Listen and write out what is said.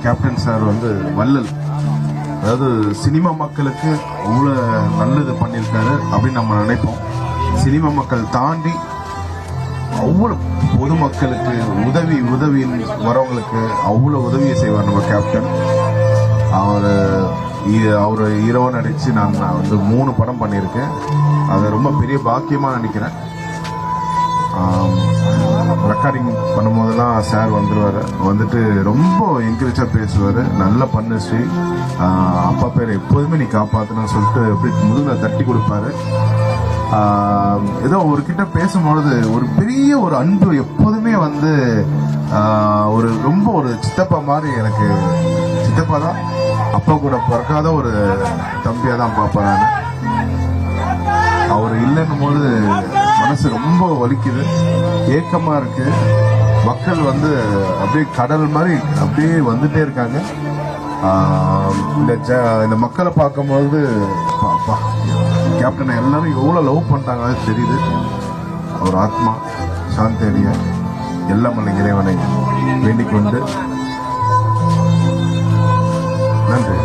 Captain sir வந்து வள்ளல், அதாவது சினிமா மக்களுக்கு அவ்வளோ நல்லது பண்ணியிருக்காரு அப்படின்னு நம்ம நினைப்போம். சினிமா மக்கள் தாண்டி அவ்வளோ பொதுமக்களுக்கு உதவி வரவங்களுக்கு அவ்வளோ உதவியை செய்வார் நம்ம கேப்டன். அவர் ஹீரோவா நடித்து நான் வந்து 3 படம் பண்ணியிருக்கேன். அது ரொம்ப பெரிய பாக்கியமாக நினைக்கிறேன். ரெக்கார்டிங் பண்ணும்போதெல்லாம் சார் வந்துட்டு ரொம்ப என்கரேஜாக பேசுவார். நல்ல பண்ணு ஸ்ரீ, அப்பா பேரை எப்போதுமே நீ காப்பாற்றணும்னு சொல்லிட்டு எப்படி முதுகுல தட்டி கொடுப்பாரு. ஏதோ ஒரு கிட்ட பேசும்பொழுது ஒரு பெரிய ஒரு அன்பு எப்போதுமே வந்து ஒரு ரொம்ப ஒரு சித்தப்பா மாதிரி. எனக்கு சித்தப்பா தான், அப்பா கூட பிறக்காத ஒரு தம்பியாக தான் பார்ப்பேன் நான். அவர் இல்லைன்னும் போது மனசு ரொம்ப வலிக்குது, ஏக்கமா இருக்கு. மக்கள் வந்து அப்படியே கடல் மாதிரி அப்படியே வந்துட்டே இருக்காங்க. இந்த மக்களை பார்க்கும்போது கேப்டனை எல்லாரும் எவ்வளவு லவ் பண்றாங்க தெரியுது. அவர் ஆத்மா சாந்தி அடைய எல்லாம் வல்ல இறைவனை வேண்டிக் கொண்டு நன்றி.